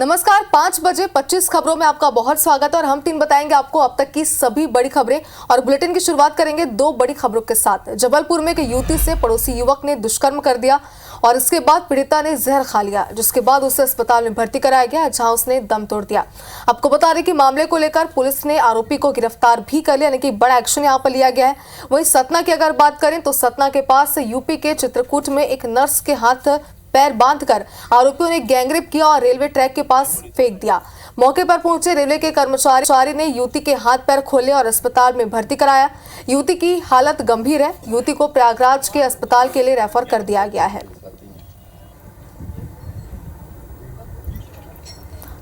नमस्कार, 5:25 खबरों में आपका बहुत स्वागत है और हम 3 बताएंगे आपको अब तक की सभी बड़ी खबरें। और बुलेटिन की शुरुआत करेंगे 2 बड़ी खबरों के साथ। जबलपुर में एक युवती से पड़ोसी युवक ने दुष्कर्म कर दिया और इसके बाद पीड़िता ने जहर खा लिया, जिसके बाद उसे अस्पताल में भर्ती कराया गया, जहां उसने दम तोड़ दिया। आपको बता दें कि मामले को लेकर पुलिस ने आरोपी को गिरफ्तार भी कर लिया, यानी कि बड़ा एक्शन यहाँ पर लिया गया है। वहीं सतना की अगर बात करें तो सतना के पास यूपी के चित्रकूट में एक नर्स के हाथ पैर बांधकर आरोपियों ने गैंगरेप किया और रेलवे ट्रैक के पास फेंक दिया। मौके पर पहुंचे रेलवे के कर्मचारी ने युवती के हाथ पैर खोले और अस्पताल में भर्ती कराया। युवती की हालत गंभीर है। युवती को प्रयागराज के अस्पताल के लिए रेफर कर दिया गया है।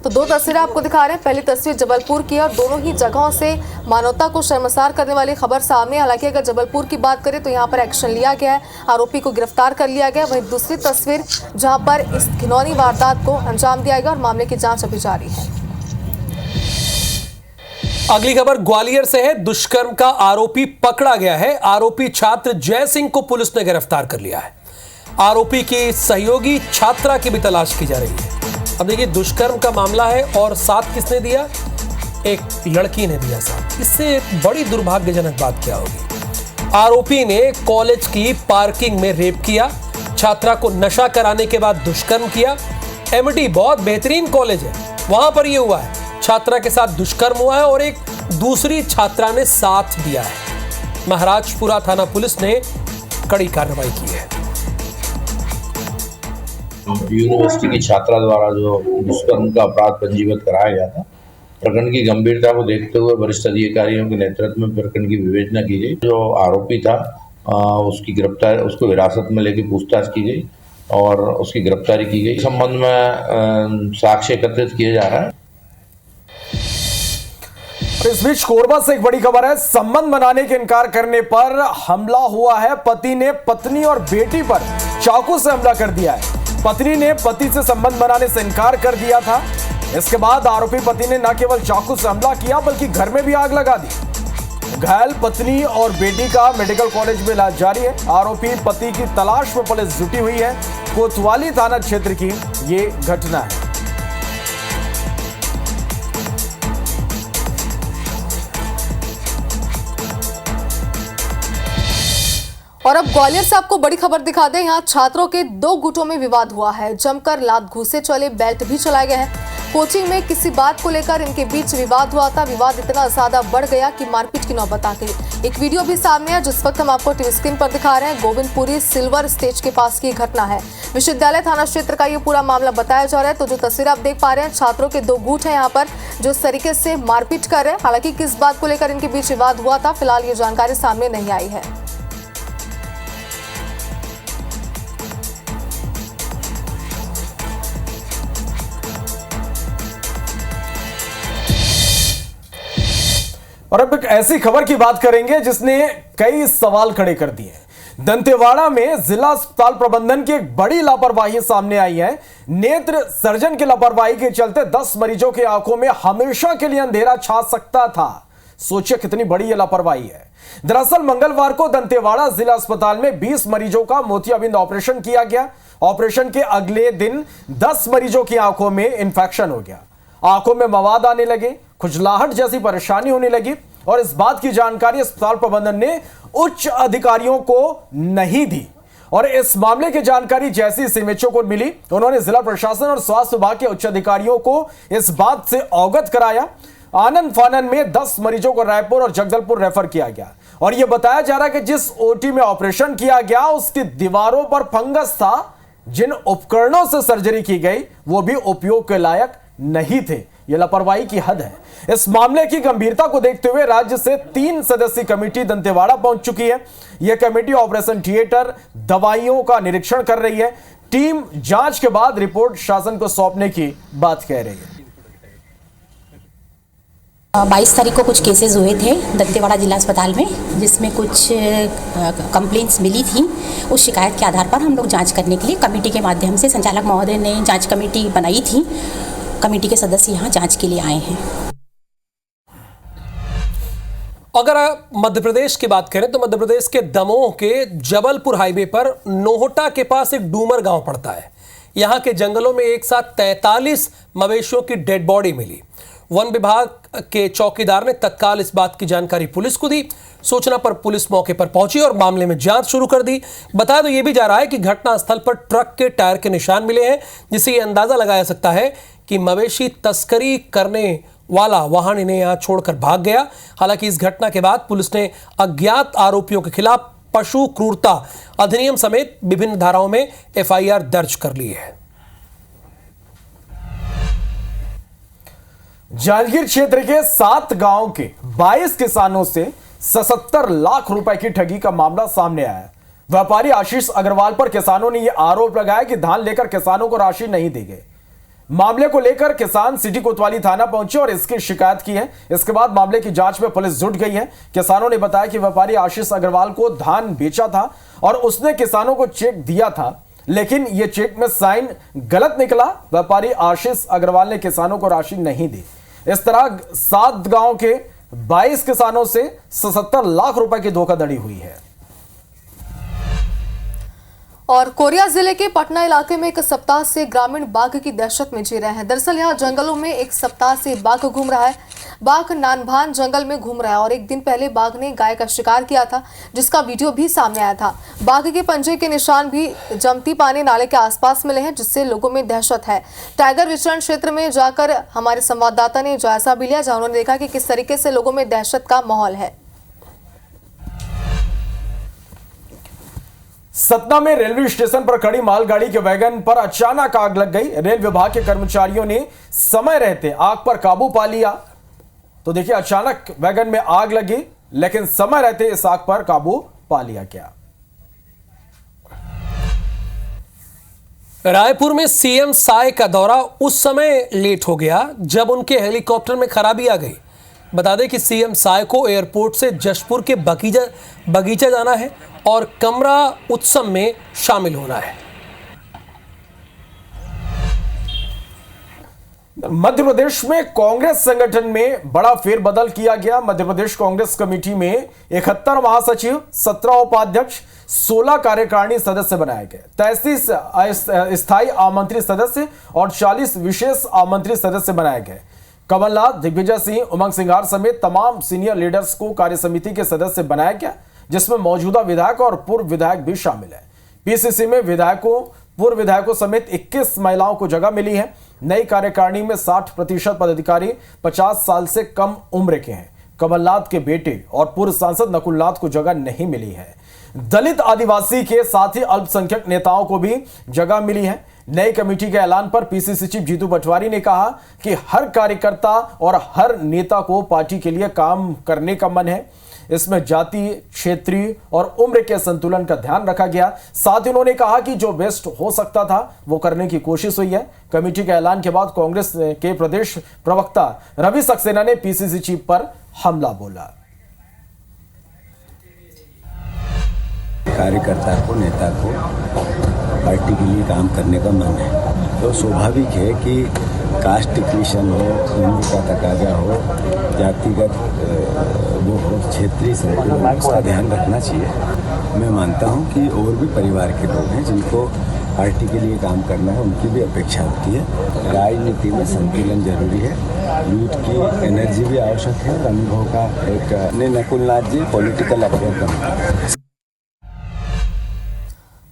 तो 2 तस्वीरें आपको दिखा रहे हैं। पहली तस्वीर जबलपुर की और दोनों ही जगहों से मानवता को शर्मसार करने वाली खबर सामने। हालांकि अगर जबलपुर की बात करें तो यहां पर एक्शन लिया गया है, आरोपी को गिरफ्तार कर लिया गया। वहीं दूसरी तस्वीर जहां पर इस घिनौनी वारदात को अंजाम दिया गया और मामले की जांच अभी जारी है। अगली खबर ग्वालियर से है। दुष्कर्म का आरोपी पकड़ा गया है। आरोपी छात्र जय सिंह को पुलिस ने गिरफ्तार कर लिया है। आरोपी की सहयोगी छात्रा की भी तलाश की जा रही है। अब देखिए, दुष्कर्म का मामला है और साथ किसने दिया? एक लड़की ने दिया साथ। इससे बड़ी दुर्भाग्यजनक बात क्या होगी? आरोपी ने कॉलेज की पार्किंग में रेप किया, छात्रा को नशा कराने के बाद दुष्कर्म किया। एमडी बहुत बेहतरीन कॉलेज है, वहां पर यह हुआ है। छात्रा के साथ दुष्कर्म हुआ है और एक दूसरी छात्रा ने साथ दिया है। महाराजपुरा थाना पुलिस ने कड़ी कार्रवाई की है। यूनिवर्सिटी की छात्रा द्वारा जो दुष्कर्म का अपराध पंजीबद्ध कराया गया था, प्रकरण की गंभीरता को देखते हुए वरिष्ठ अधिकारियों के नेतृत्व में प्रकरण की विवेचना की गई। जो आरोपी था उसको हिरासत में लेकर पूछताछ की गई और उसकी गिरफ्तारी की गई। इस संबंध में साक्ष्य एकत्रित किए जा रहा है। इस बीच कोरबा से एक बड़ी खबर है। संबंध बनाने के इनकार करने पर हमला हुआ है। पति ने पत्नी और बेटी पर चाकू से हमला कर दिया है। पत्नी ने पति से संबंध बनाने से इनकार कर दिया था। इसके बाद आरोपी पति ने न केवल चाकू से हमला किया बल्कि घर में भी आग लगा दी। घायल पत्नी और बेटी का मेडिकल कॉलेज में इलाज जारी है। आरोपी पति की तलाश में पुलिस जुटी हुई है। कोतवाली थाना क्षेत्र की ये घटना है। और अब ग्वालियर से आपको बड़ी खबर दिखा दें। यहाँ छात्रों के 2 गुटों में विवाद हुआ है। जमकर लात घूसे चले, बेल्ट भी चलाए गए हैं। कोचिंग में किसी बात को लेकर इनके बीच विवाद हुआ था। विवाद इतना ज्यादा बढ़ गया कि मारपीट की नौबत आ गई। एक वीडियो भी सामने है जिस वक्त हम आपको टीवी स्क्रीन पर दिखा रहे हैं। गोविंदपुरी सिल्वर स्टेज के पास की घटना है। विश्वविद्यालय थाना क्षेत्र का ये पूरा मामला बताया जा रहा है। तो जो तस्वीर आप देख पा रहे हैं, छात्रों के 2 गुट हैं यहाँ पर जो इस तरीके से मारपीट कर रहे हैं। हालांकि किस बात को लेकर इनके बीच विवाद हुआ था, फिलहाल ये जानकारी सामने नहीं आई है। और अब एक ऐसी खबर की बात करेंगे जिसने कई सवाल खड़े कर दिए। दंतेवाड़ा में जिला अस्पताल प्रबंधन की एक बड़ी लापरवाही सामने आई है। नेत्र सर्जन की लापरवाही के चलते 10 मरीजों की आंखों में हमेशा के लिए अंधेरा छा सकता था। सोचिए कितनी बड़ी यह लापरवाही है। दरअसल मंगलवार को दंतेवाड़ा जिला अस्पताल में 20 मरीजों का मोतियाबिंद ऑपरेशन किया गया। ऑपरेशन के अगले दिन 10 मरीजों की आंखों में इंफेक्शन हो गया। आंखों में मवाद आने लगे, खुजलाहट जैसी परेशानी होने लगी और इस बात की जानकारी अस्पताल प्रबंधन ने उच्च अधिकारियों को नहीं दी। और इस मामले की जानकारी जैसी सीएमएचओ को मिली, उन्होंने जिला प्रशासन और स्वास्थ्य विभाग के उच्च अधिकारियों को इस बात से अवगत कराया। आनन फानन में 10 मरीजों को रायपुर और जगदलपुर रेफर किया गया और यह बताया जा रहा है कि जिस ओटी में ऑपरेशन किया गया उसकी दीवारों पर फंगस था। जिन उपकरणों से सर्जरी की गई वो भी उपयोग के लायक नहीं थे। यह लापरवाही की हद है। इस मामले की गंभीरता को देखते हुए राज्य से 3 सदस्यीय कमेटी दंतेवाड़ा पहुंच चुकी है। यह कमेटी ऑपरेशन थिएटर, दवाइयों का निरीक्षण कर रही है। टीम जांच के बाद रिपोर्ट शासन को सौंपने की बात कह रही है। 22 तारीख को कुछ केसेस हुए थे दंतेवाड़ा जिला अस्पताल में, जिसमें कुछ कंप्लेंट्स मिली थी। उस शिकायत के आधार पर हम लोग जांच करने के लिए कमेटी के माध्यम से संचालक महोदय ने जांच कमेटी बनाई थी। कमेटी के सदस्य यहाँ जांच के लिए आए हैं। अगर मध्य प्रदेश की बात करें तो मध्य प्रदेश के दमोह के जबलपुर हाईवे पर नोहटा के पास एक डूमर गांव पड़ता है। यहां के जंगलों में एक साथ 43 मवेशियों की डेड बॉडी मिली। वन विभाग के चौकीदार ने तत्काल इस बात की जानकारी पुलिस को दी। सूचना पर पुलिस मौके पर पहुंची और मामले में जांच शुरू कर दी। बता दो, ये भी जा रहा है कि घटनास्थल पर ट्रक के टायर के निशान मिले हैं, जिससे ये अंदाजा लगाया सकता है कि मवेशी तस्करी करने वाला वाहन इन्हें यहां छोड़कर भाग गया। हालांकि इस घटना के बाद पुलिस ने अज्ञात आरोपियों के खिलाफ पशु क्रूरता अधिनियम समेत विभिन्न धाराओं में एफआईआर दर्ज कर ली है। जांजगीर क्षेत्र के 7 गांव के 22 किसानों से 77 लाख रुपए की ठगी का मामला सामने आया है। व्यापारी आशीष अग्रवाल पर किसानों ने यह आरोप लगाया कि धान लेकर किसानों को राशि नहीं दी गई। मामले को लेकर किसान सिटी कोतवाली थाना पहुंचे और इसकी शिकायत की है। इसके बाद मामले की जांच में पुलिस जुट गई है। किसानों ने बताया कि व्यापारी आशीष अग्रवाल को धान बेचा था और उसने किसानों को चेक दिया था, लेकिन यह चेक में साइन गलत निकला। व्यापारी आशीष अग्रवाल ने किसानों को राशि नहीं दी। इस तरह 7 गांव के 22 किसानों से 77 लाख रुपए की धोखाधड़ी हुई है। और कोरिया जिले के पटना इलाके में एक सप्ताह से ग्रामीण बाघ की दहशत में जी रहे हैं। दरअसल यहाँ जंगलों में एक सप्ताह से बाघ घूम रहा है। बाघ नानभान जंगल में घूम रहा है और एक दिन पहले बाघ ने गाय का शिकार किया था, जिसका वीडियो भी सामने आया था। बाघ के पंजे के निशान भी जमती पानी नाले के आसपास मिले हैं, जिससे लोगों में दहशत है। टाइगर विचरण क्षेत्र में जाकर हमारे संवाददाता ने जायजा भी लिया, जहाँ उन्होंने देखा कि किस तरीके से लोगों में दहशत का माहौल है। सतना में रेलवे स्टेशन पर खड़ी मालगाड़ी के वैगन पर अचानक आग लग गई। रेल विभाग के कर्मचारियों ने समय रहते आग पर काबू पा लिया। तो देखिए, अचानक वैगन में आग लगी, लेकिन समय रहते इस आग पर काबू पा लिया गया। रायपुर में सीएम साय का दौरा उस समय लेट हो गया जब उनके हेलीकॉप्टर में खराबी आ गई। बता दें कि सीएम साय को एयरपोर्ट से जशपुर के बगीचा जाना है और कमरा उत्सव में शामिल होना है। मध्य प्रदेश में कांग्रेस संगठन में बड़ा फेरबदल किया गया। मध्य प्रदेश कांग्रेस कमेटी में 71 महासचिव, 17 उपाध्यक्ष, 16 कार्यकारिणी सदस्य बनाए गए। 33 स्थायी आमंत्रित सदस्य और 40 विशेष आमंत्रित सदस्य बनाए गए। कमलनाथ, दिग्विजय सिंह, उमंग सिंघार समेत तमाम सीनियर लीडर्स को कार्यसमिति के सदस्य बनाया गया, जिसमें मौजूदा विधायक और पूर्व विधायक भी शामिल है। पीसीसी में विधायकों, पूर्व विधायकों समेत 21 महिलाओं को जगह मिली है। नई कार्यकारिणी में 60% पदाधिकारी 50 साल से कम उम्र के हैं। कमलनाथ के बेटे और पूर्व सांसद नकुलनाथ को जगह नहीं मिली है। दलित, आदिवासी के साथ ही अल्पसंख्यक नेताओं को भी जगह मिली है। नई कमेटी के ऐलान पर पीसीसी चीफ जीतू पटवारी ने कहा कि हर कार्यकर्ता और हर नेता को पार्टी के लिए काम करने का मन है। इसमें जाति, क्षेत्रीय और उम्र के संतुलन का ध्यान रखा गया। साथ ही उन्होंने कहा कि जो बेस्ट हो सकता था वो करने की कोशिश हुई है। कमेटी के ऐलान के बाद कांग्रेस के प्रदेश प्रवक्ता रवि सक्सेना ने पीसीसी चीफ पर हमला बोला। कार्यकर्ता को, नेता को पार्टी के लिए काम करने का मन है, तो स्वाभाविक है कि कास्ट इक्वेशन हो, उम्र का तकाजा हो, जातिगत वो हो, क्षेत्रीय संतुलन, उसका ध्यान रखना चाहिए। मैं मानता हूं कि और भी परिवार के लोग हैं जिनको पार्टी के लिए काम करना है, उनकी भी अपेक्षा होती है। राजनीति में संतुलन जरूरी है, यूथ की एनर्जी भी आवश्यक है और अनुभव का एक नकुलनाथ जी पॉलिटिकल अफेयर कमेटी।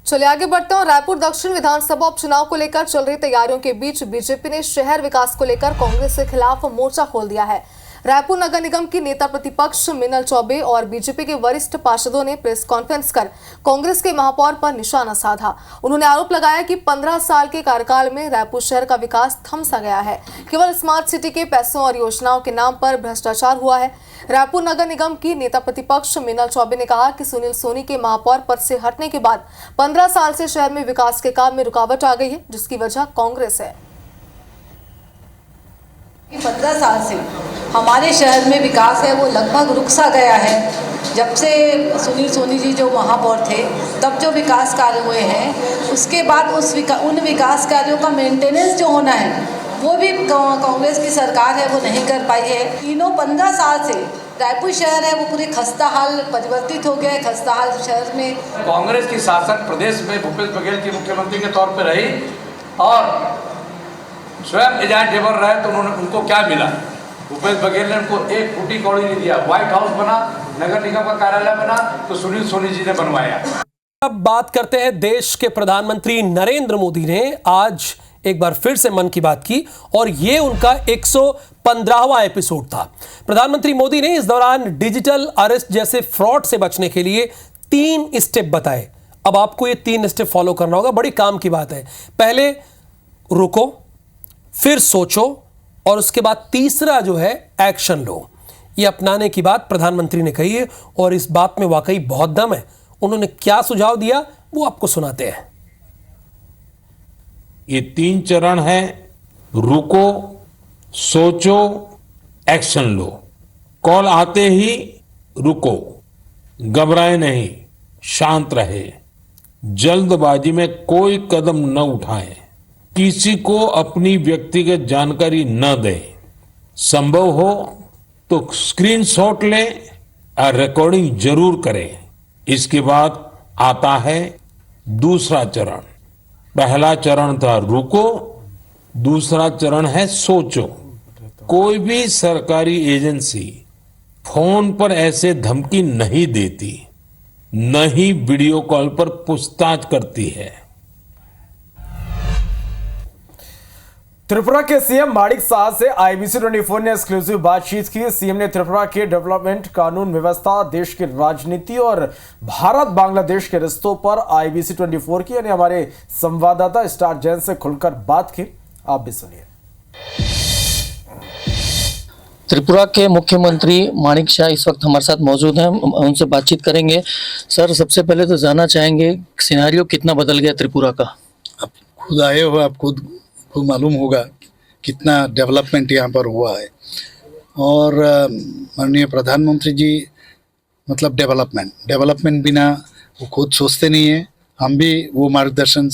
चलिए आगे बढ़ते हैं। रायपुर दक्षिण विधानसभा उपचुनाव को लेकर चल रही तैयारियों के बीच बीजेपी ने शहर विकास को लेकर कांग्रेस के खिलाफ मोर्चा खोल दिया है। रायपुर नगर निगम की नेता प्रतिपक्ष मिनल चौबे और बीजेपी के वरिष्ठ पार्षदों ने प्रेस कॉन्फ्रेंस कर कांग्रेस के महापौर पर निशाना साधा। उन्होंने आरोप लगाया कि 15 साल के कार्यकाल में रायपुर शहर का विकास थम सा गया है। केवल स्मार्ट सिटी के पैसों और योजनाओं के नाम पर भ्रष्टाचार हुआ है। रायपुर नगर निगम की नेता प्रतिपक्ष मिनल चौबे ने कहा कि सुनील सोनी के महापौर पद से हटने के बाद 15 साल से शहर में विकास के काम में रुकावट आ गई है, जिसकी वजह कांग्रेस है। 15 साल से हमारे शहर में विकास है वो लगभग रुक सा गया है। जब से सुनील सोनी जी जो महापौर थे तब जो विकास कार्य हुए हैं, उसके बाद उन विकास कार्यों का मेंटेनेंस जो होना है वो भी कांग्रेस की सरकार है वो नहीं कर पाई है। तीनों 15 साल से रायपुर शहर है वो पूरे खस्ताहाल परिवर्तित हो गया है। खस्ताहाल शहर में कांग्रेस की शासन प्रदेश में भूपेश बघेल की मुख्यमंत्री के तौर पर रही और स्वयं एजेंटेबल रहे तो उनको क्या मिला? भूपेश बघेल ने उनको एक फूटी कौड़ी नहीं दिया। व्हाइट हाउस बना, नगर निगम का कार्यालय बना तो सुनील सोनी जी ने बनवाया। अब बात करते हैं देश के प्रधानमंत्री नरेंद्र मोदी ने आज एक बार फिर से मन की बात की और ये उनका 115वां एपिसोड था। प्रधानमंत्री मोदी ने इस दौरान डिजिटल अरेस्ट जैसे फ्रॉड से बचने के लिए 3 स्टेप बताए। अब आपको ये 3 स्टेप फॉलो करना होगा, बड़ी काम की बात है। पहले रुको, फिर सोचो और उसके बाद तीसरा जो है एक्शन लो। ये अपनाने की बात प्रधानमंत्री ने कही है और इस बात में वाकई बहुत दम है। उन्होंने क्या सुझाव दिया वो आपको सुनाते हैं। ये 3 चरण है, रुको, सोचो, एक्शन लो। कॉल आते ही रुको, घबराए नहीं, शांत रहे, जल्दबाजी में कोई कदम न उठाएं, किसी को अपनी व्यक्तिगत जानकारी न दें, संभव हो तो स्क्रीनशॉट लें और रिकॉर्डिंग जरूर करें। इसके बाद आता है दूसरा चरण। पहला चरण था रुको, दूसरा चरण है सोचो। कोई भी सरकारी एजेंसी फोन पर ऐसे धमकी नहीं देती, न ही वीडियो कॉल पर पूछताछ करती है। त्रिपुरा के सीएम माणिक शाह से IBC 24 ने एक्सक्लूसिव बातचीत की। सीएम ने त्रिपुरा के डेवलपमेंट, कानून व्यवस्था, देश की राजनीति और भारत बांग्लादेश के रिश्तों पर IBC 24 की यानी हमारे संवाददाता स्टार जैन से खुलकर बात की। आप भी सुनिए। त्रिपुरा के मुख्यमंत्री माणिक शाह इस वक्त हमारे साथ मौजूद हैं, उनसे बातचीत करेंगे। सर, सबसे पहले तो जानना चाहेंगे सिनेरियो कितना बदल गया त्रिपुरा का? आप खुद आए हो, आप खुद मालूम होगा कितना डेवलपमेंट यहाँ पर हुआ है। और माननीय प्रधानमंत्री जी मतलब डेवलपमेंट बिना वो खुद सोचते नहीं है। हम भी वो मार्गदर्शन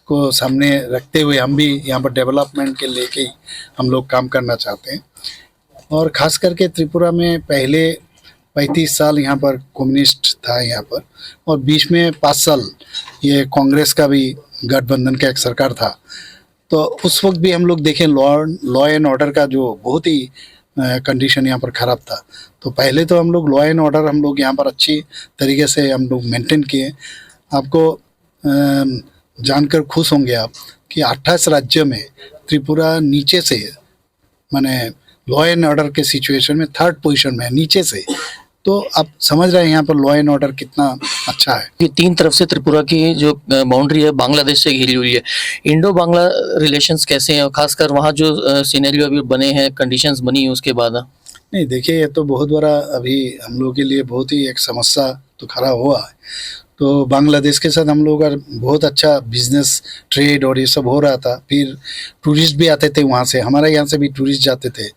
को सामने रखते हुए हम भी यहाँ पर डेवलपमेंट के लेके ही हम लोग काम करना चाहते हैं। और ख़ास करके त्रिपुरा में पहले 35 साल यहाँ पर कम्युनिस्ट था यहाँ पर, और बीच में 5 साल ये कांग्रेस का भी गठबंधन का एक सरकार था। तो उस वक्त भी हम लोग देखें लॉ एंड ऑर्डर का जो बहुत ही कंडीशन यहाँ पर ख़राब था। तो पहले तो हम लोग लॉ एंड ऑर्डर हम लोग यहाँ पर अच्छी तरीके से हम लोग मेंटेन किए। आपको जानकर खुश होंगे आप कि 28 राज्य में त्रिपुरा नीचे से माने लॉ एंड ऑर्डर के सिचुएशन में 3rd पोजीशन में है, नीचे से। तो आप समझ रहे हैं यहाँ पर लॉ एंड ऑर्डर कितना अच्छा है। ये 3 तरफ से त्रिपुरा की जो बाउंड्री है बांग्लादेश से घिरी हुई है। इंडो बांग्ला रिलेशंस कैसे हैं, खासकर वहाँ जो सिनेरियो अभी बने हैं, कंडीशंस बनी है उसके बाद? नहीं, देखिए, ये तो बहुत बड़ा अभी हम लोग के लिए बहुत ही एक समस्या तो खड़ा हुआ है। तो बांग्लादेश के साथ हम लोग का बहुत अच्छा बिजनेस, ट्रेड और ये सब हो रहा था। फिर टूरिस्ट भी आते थे वहाँ से, हमारे यहाँ से भी टूरिस्ट जाते थे।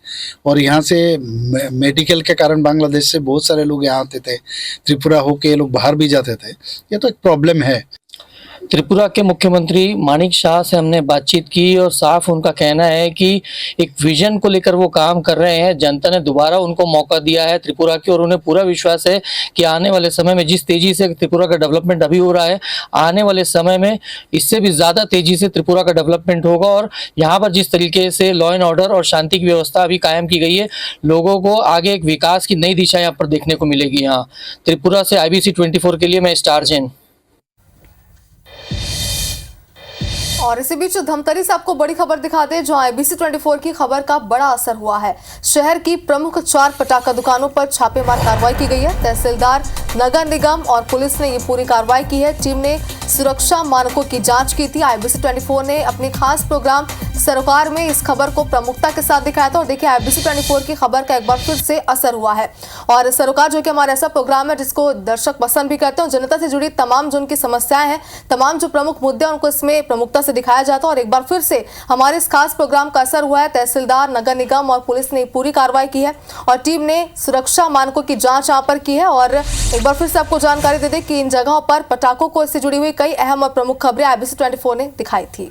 और यहाँ से मेडिकल के कारण बांग्लादेश से बहुत सारे लोग यहाँ आते थे, त्रिपुरा होके ये लोग बाहर भी जाते थे। ये तो एक प्रॉब्लम है। त्रिपुरा के मुख्यमंत्री माणिक शाह से हमने बातचीत की और साफ उनका कहना है कि एक विजन को लेकर वो काम कर रहे हैं। जनता ने दोबारा उनको मौका दिया है त्रिपुरा की, और उन्हें पूरा विश्वास है कि आने वाले समय में जिस तेजी से त्रिपुरा का डेवलपमेंट अभी हो रहा है, आने वाले समय में इससे भी ज़्यादा तेजी से त्रिपुरा का डेवलपमेंट होगा। और यहाँ पर जिस तरीके से लॉ एंड ऑर्डर और शांति की व्यवस्था अभी कायम की गई है, लोगों को आगे एक विकास की नई दिशा यहाँ पर देखने को मिलेगी। यहाँ त्रिपुरा से IBC 24 के लिए मैं स्टार जैन। और इसी बीच धमतरी से आपको बड़ी खबर दिखाते हैं, जहां IBC 24 की खबर का बड़ा असर हुआ है। शहर की प्रमुख 4 पटाखा दुकानों पर छापेमार कार्रवाई की गई है। तहसीलदार, नगर निगम और पुलिस ने ये पूरी कार्रवाई की है। टीम ने सुरक्षा मानकों की जांच की थी। IBC 24 ने अपने खास प्रोग्राम सरोकार में इस खबर को प्रमुखता के साथ दिखाया था। और देखिए, IBC 24 की खबर का एक बार फिर से असर हुआ है। और सरोकार जो कि हमारा ऐसा प्रोग्राम है जिसको दर्शक पसंद भी करते हैं, जनता से जुड़ी तमाम जो उनकी समस्याएं हैं, तमाम जो प्रमुख मुद्दे हैं, उनको इसमें प्रमुखता से दिखाया जाता है। और एक बार फिर से हमारे इस खास प्रोग्राम का असर हुआ है। तहसीलदार, नगर निगम और पुलिस ने पूरी कार्रवाई की है और टीम ने सुरक्षा मानकों की जांच यहाँ पर की है। और एक बार फिर से आपको जानकारी दे दें कि इन जगहों पर पटाखों को इससे जुड़ी हुई कई अहम और प्रमुख खबरें IBC 24 ने दिखाई थी।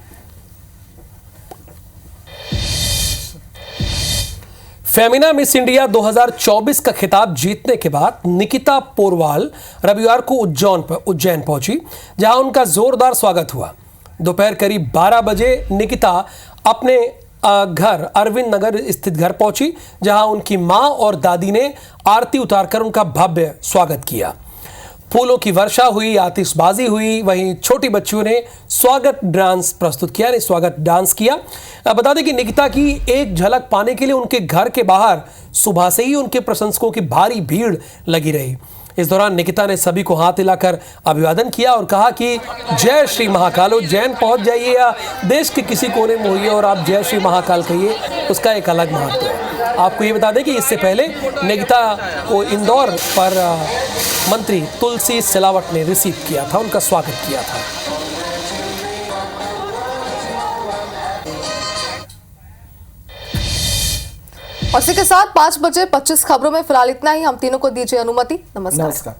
फेमिना मिस इंडिया 2024 का खिताब जीतने के बाद निकिता पोरवाल रविवार को उज्जैन पहुंची, जहां उनका जोरदार स्वागत हुआ। दोपहर करीब 12 बजे निकिता अपने घर अरविंद नगर स्थित घर पहुंची, जहां उनकी मां और दादी ने आरती उतारकर उनका भव्य स्वागत किया। फूलों की वर्षा हुई, आतिशबाजी हुई, वहीं छोटी बच्चियों ने स्वागत डांस प्रस्तुत किया, स्वागत डांस किया। बता दें कि निकिता की एक झलक पाने के लिए उनके घर के बाहर सुबह से ही उनके प्रशंसकों की भारी भीड़ लगी रही। इस दौरान निकिता ने सभी को हाथ हिलाकर अभिवादन किया और कहा कि जय श्री महाकाल। उज्जैन पहुंच जाइए या देश के किसी कोने में होइए और आप जय श्री महाकाल कहिए, उसका एक अलग महत्व है। आपको ये बता दें कि इससे पहले निकिता को इंदौर पर मंत्री तुलसी सिलावट ने रिसीव किया था, उनका स्वागत किया था। और इसी के साथ 5 बजे 25 खबरों में फिलहाल इतना ही। हम तीनों को दीजिए अनुमति। नमस्कार।